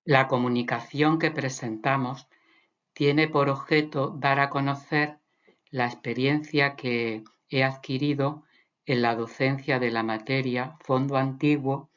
La comunicación que presentamos tiene por objeto dar a conocer la experiencia que he adquirido en la docencia de la materia Fondo Antiguo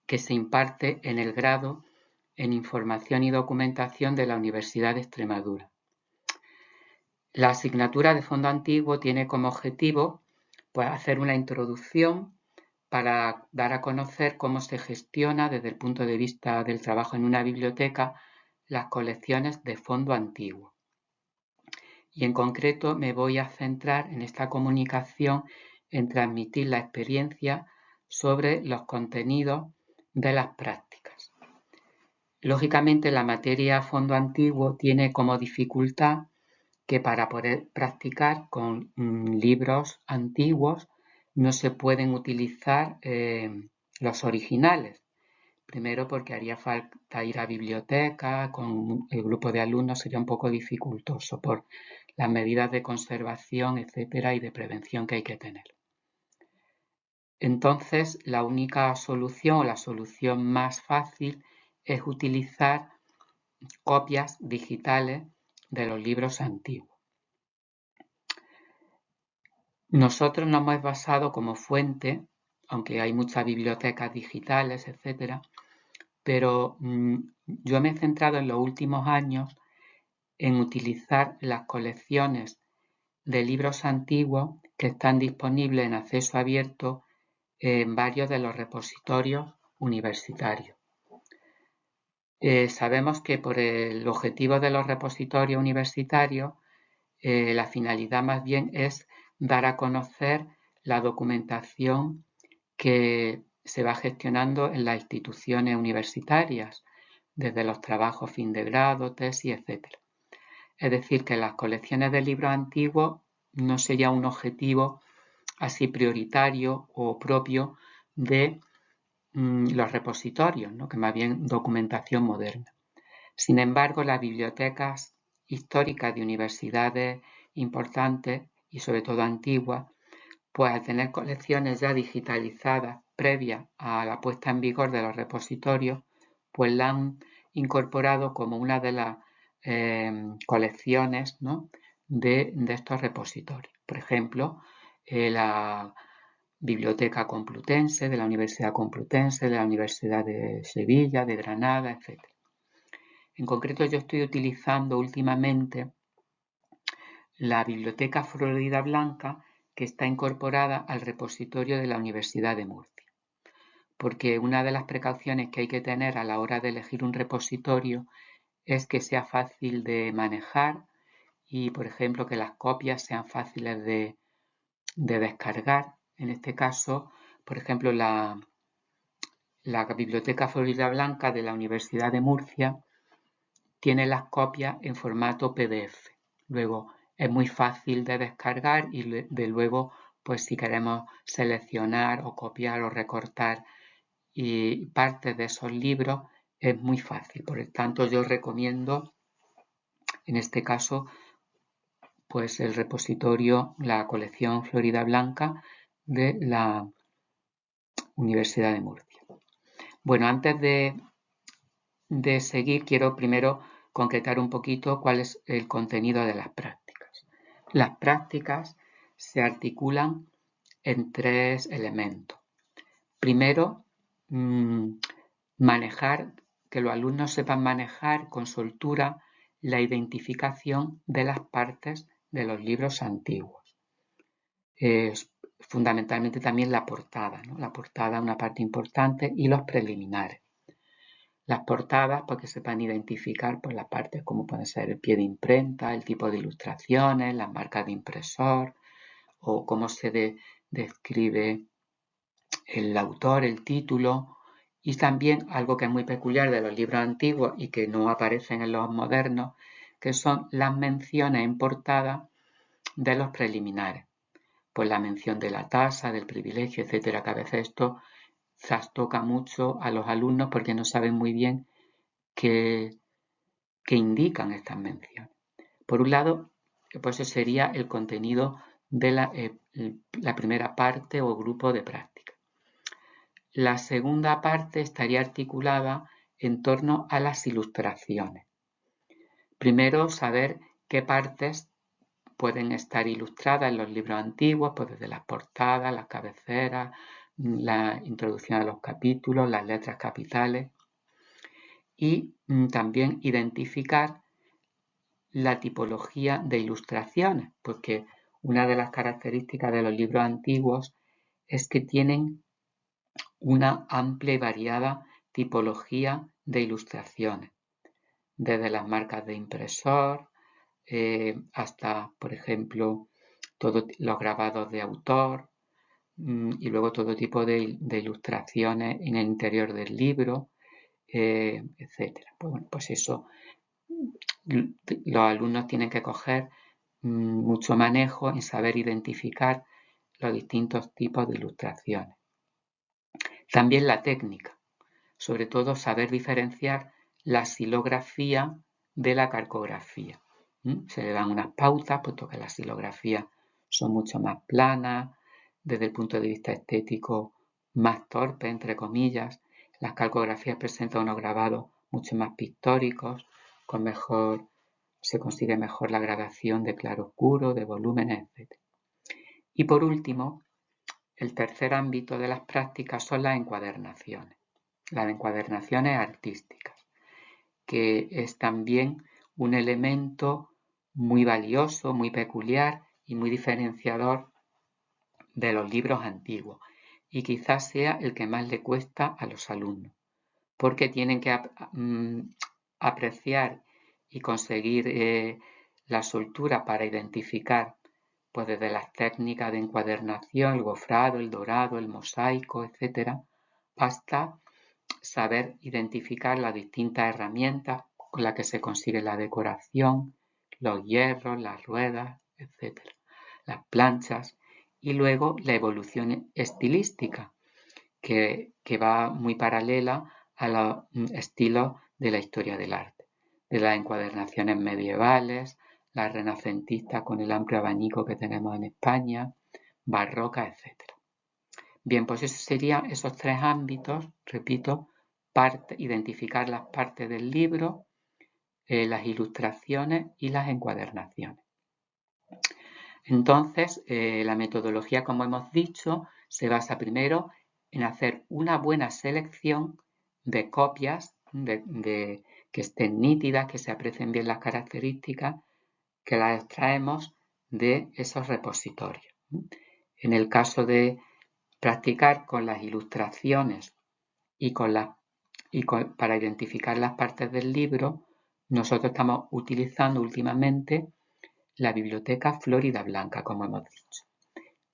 que se imparte en el grado en Información y Documentación de la Universidad de Extremadura. La asignatura de Fondo Antiguo tiene como objetivo hacer una introducción para dar a conocer cómo se gestiona desde el punto de vista del trabajo en una biblioteca las colecciones de Fondo Antiguo. Y en concreto me voy a centrar en esta comunicación en transmitir la experiencia sobre los contenidos de las prácticas. Lógicamente, la materia Fondo Antiguo tiene como dificultad que para poder practicar con libros antiguos no se pueden utilizar los originales. Primero porque haría falta ir a biblioteca, con el grupo de alumnos sería un poco dificultoso por las medidas de conservación, etcétera, y de prevención que hay que tener. Entonces, la única solución o la solución más fácil es utilizar copias digitales de los libros antiguos. Nosotros nos hemos basado como fuente, aunque hay muchas bibliotecas digitales, etcétera, pero yo me he centrado en los últimos años en utilizar las colecciones de libros antiguos que están disponibles en acceso abierto en varios de los repositorios universitarios. Sabemos que por el objetivo de los repositorios universitarios, la finalidad más bien es dar a conocer la documentación que se va gestionando en las instituciones universitarias, desde los trabajos fin de grado, tesis, etc. Es decir, que las colecciones de libros antiguos no sería un objetivo así prioritario o propio de los repositorios, ¿no? Que más bien documentación moderna. Sin embargo, las bibliotecas históricas de universidades importantes y sobre todo antiguas, pues al tener colecciones ya digitalizadas previas a la puesta en vigor de los repositorios, pues la han incorporado como una de las colecciones, ¿no? de estos repositorios. Por ejemplo, la Biblioteca Complutense, de la Universidad Complutense, de la Universidad de Sevilla, de Granada, etc. En concreto, yo estoy utilizando últimamente la Biblioteca Florida Blanca, que está incorporada al repositorio de la Universidad de Murcia. Porque una de las precauciones que hay que tener a la hora de elegir un repositorio es que sea fácil de manejar y, por ejemplo, que las copias sean fáciles de descargar. En este caso, por ejemplo, la Biblioteca Florida Blanca de la Universidad de Murcia tiene las copias en formato PDF. Luego, es muy fácil de descargar y de luego, pues si queremos seleccionar o copiar o recortar y partes de esos libros, es muy fácil. Por lo tanto, yo recomiendo, en este caso, pues el repositorio, la colección Florida Blanca de la Universidad de Murcia. Bueno, antes de seguir, quiero primero concretar un poquito cuál es el contenido de las prácticas. Las prácticas se articulan en tres elementos. Primero, que los alumnos sepan manejar con soltura la identificación de las partes de los libros antiguos. Fundamentalmente también la portada, ¿no? La portada es una parte importante y los preliminares. Las portadas, porque sepan identificar pues, las partes como pueden ser el pie de imprenta, el tipo de ilustraciones, las marcas de impresor o cómo se describe el autor, el título, y también algo que es muy peculiar de los libros antiguos y que no aparecen en los modernos, que son las menciones en portada de los preliminares. Pues la mención de la tasa, del privilegio, etcétera, que a veces esto trastoca mucho a los alumnos porque no saben muy bien qué indican estas menciones. Por un lado, pues eso sería el contenido de la primera parte o grupo de práctica. La segunda parte estaría articulada en torno a las ilustraciones. Primero, saber qué partes pueden estar ilustradas en los libros antiguos, pues desde las portadas, las cabeceras, la introducción a los capítulos, las letras capitales, y también identificar la tipología de ilustraciones, porque una de las características de los libros antiguos es que tienen una amplia y variada tipología de ilustraciones, desde las marcas de impresor hasta, por ejemplo, todos los grabados de autor y luego todo tipo de ilustraciones en el interior del libro, etcétera. Pues bueno, pues eso los alumnos tienen que coger mucho manejo en saber identificar los distintos tipos de ilustraciones. También la técnica, sobre todo saber diferenciar la xilografía de la calcografía. Se le dan unas pautas, puesto que las xilografías son mucho más planas, desde el punto de vista estético más torpe, entre comillas. Las calcografías presentan unos grabados mucho más pictóricos, se consigue mejor la gradación de claro-oscuro, de volúmenes, etc. Y por último, el tercer ámbito de las prácticas son las encuadernaciones. Las encuadernaciones artísticas, que es también un elemento muy valioso, muy peculiar y muy diferenciador de los libros antiguos, y quizás sea el que más le cuesta a los alumnos, porque tienen que apreciar y conseguir la soltura para identificar, pues desde las técnicas de encuadernación, el gofrado, el dorado, el mosaico, etcétera, hasta saber identificar las distintas herramientas con las que se consigue la decoración, los hierros, las ruedas, etcétera, las planchas, y luego la evolución estilística, que va muy paralela a los estilos de la historia del arte, de las encuadernaciones medievales, las renacentistas con el amplio abanico que tenemos en España, barrocas, etc. Bien, pues esos serían esos tres ámbitos, repito, identificar las partes del libro, las ilustraciones y las encuadernaciones. Entonces, la metodología, como hemos dicho, se basa primero en hacer una buena selección de copias que estén nítidas, que se aprecien bien las características, que las extraemos de esos repositorios. En el caso de practicar con las ilustraciones y para identificar las partes del libro, nosotros estamos utilizando últimamente la biblioteca Florida Blanca, como hemos dicho.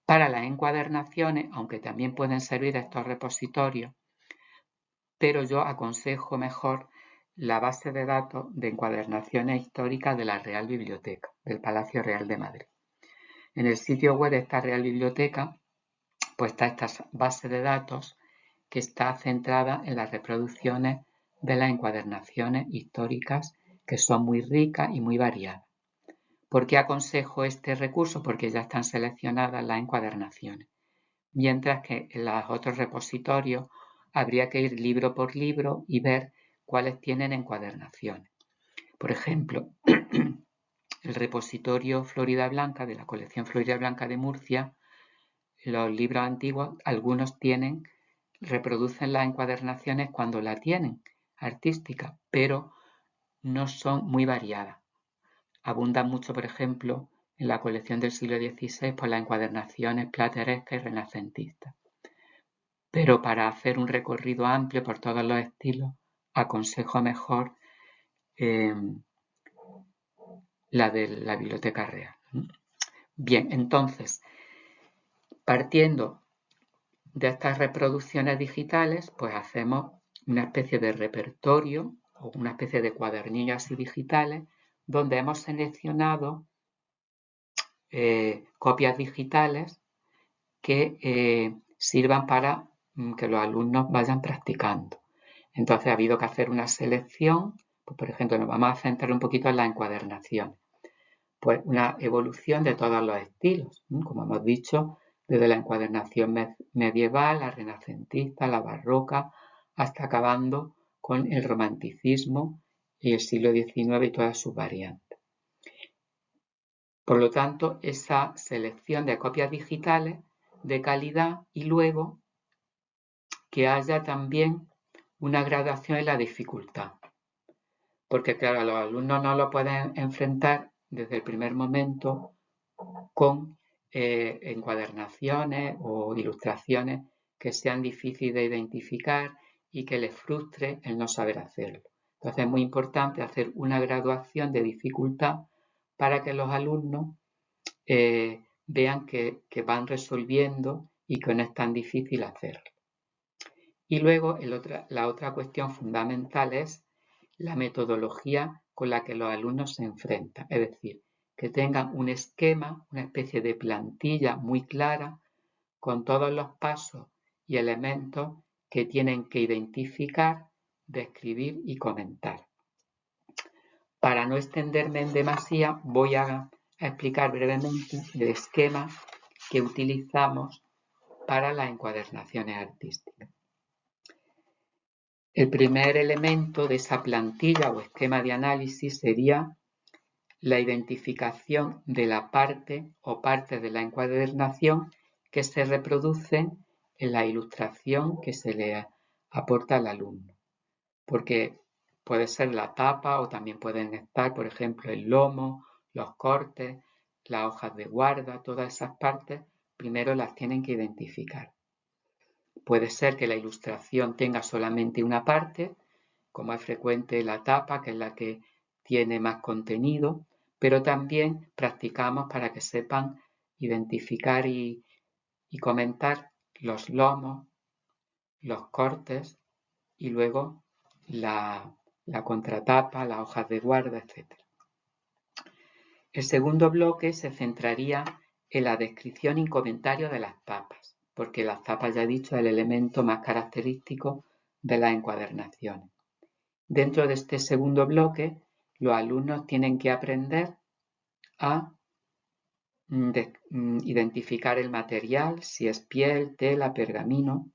Para las encuadernaciones, aunque también pueden servir estos repositorios, pero yo aconsejo mejor la base de datos de encuadernaciones históricas de la Real Biblioteca, del Palacio Real de Madrid. En el sitio web de esta Real Biblioteca, pues está esta base de datos que está centrada en las reproducciones de las encuadernaciones históricas, que son muy ricas y muy variadas. ¿Por qué aconsejo este recurso? Porque ya están seleccionadas las encuadernaciones, mientras que en los otros repositorios habría que ir libro por libro y ver cuáles tienen encuadernaciones. Por ejemplo, el repositorio Florida Blanca, de la colección Florida Blanca de Murcia, los libros antiguos, algunos reproducen las encuadernaciones cuando la tienen, artísticas, pero no son muy variadas. Abundan mucho, por ejemplo, en la colección del siglo XVI por las encuadernaciones platerescas y renacentistas. Pero para hacer un recorrido amplio por todos los estilos, aconsejo mejor la de la Biblioteca Real. Bien, entonces, partiendo de estas reproducciones digitales, pues hacemos una especie de repertorio o una especie de cuadernillos así digitales donde hemos seleccionado copias digitales que sirvan para que los alumnos vayan practicando. Entonces ha habido que hacer una selección, pues, por ejemplo, nos vamos a centrar un poquito en la encuadernación. Pues una evolución de todos los estilos, como hemos dicho, desde la encuadernación medieval, la renacentista, la barroca, hasta acabando con el romanticismo y el siglo XIX y todas sus variantes. Por lo tanto, esa selección de copias digitales de calidad y luego que haya también una gradación en la dificultad. Porque claro, los alumnos no lo pueden enfrentar desde el primer momento con encuadernaciones o ilustraciones que sean difíciles de identificar y que les frustre el no saber hacerlo. Entonces es muy importante hacer una graduación de dificultad para que los alumnos vean que van resolviendo y que no es tan difícil hacerlo. Y luego la otra cuestión fundamental es la metodología con la que los alumnos se enfrentan, es decir, que tengan un esquema, una especie de plantilla muy clara con todos los pasos y elementos que tienen que identificar, describir y comentar. Para no extenderme en demasía, voy a explicar brevemente el esquema que utilizamos para las encuadernaciones artísticas. El primer elemento de esa plantilla o esquema de análisis sería la identificación de la parte o partes de la encuadernación que se reproducen en la ilustración que se le aporta al alumno. Porque puede ser la tapa o también pueden estar, por ejemplo, el lomo, los cortes, las hojas de guarda, todas esas partes, primero las tienen que identificar. Puede ser que la ilustración tenga solamente una parte, como es frecuente la tapa, que es la que tiene más contenido, pero también practicamos para que sepan identificar y comentar los lomos, los cortes y luego la contratapa, las hojas de guarda, etc. El segundo bloque se centraría en la descripción y comentario de las tapas, porque las tapas, ya he dicho, es el elemento más característico de las encuadernaciones. Dentro de este segundo bloque, los alumnos tienen que aprender a identificar el material, si es piel, tela, pergamino.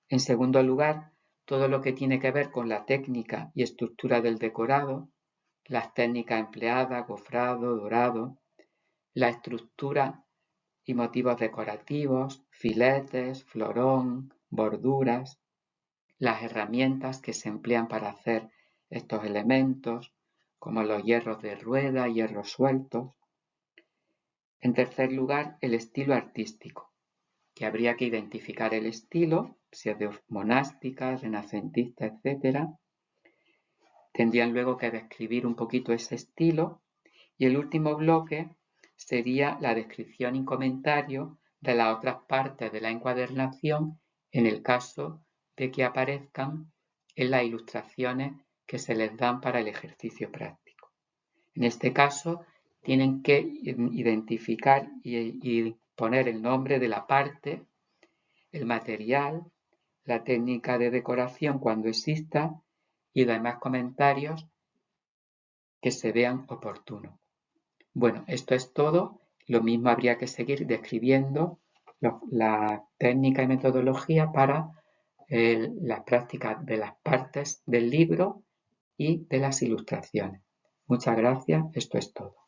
En segundo lugar, todo lo que tiene que ver con la técnica y estructura del decorado, las técnicas empleadas, gofrado, dorado, la estructura y motivos decorativos, filetes, florón, borduras, las herramientas que se emplean para hacer estos elementos, como los hierros de rueda, hierros sueltos. En tercer lugar, el estilo artístico, que habría que identificar el estilo, si es de monástica, renacentista, etc. Tendrían luego que describir un poquito ese estilo. Y el último bloque sería la descripción y comentario de las otras partes de la encuadernación en el caso de que aparezcan en las ilustraciones que se les dan para el ejercicio práctico. En este caso, tienen que identificar y poner el nombre de la parte, el material, la técnica de decoración cuando exista y demás comentarios que se vean oportunos. Bueno, esto es todo. Lo mismo habría que seguir describiendo la técnica y metodología para las prácticas de las partes del libro y de las ilustraciones. Muchas gracias. Esto es todo.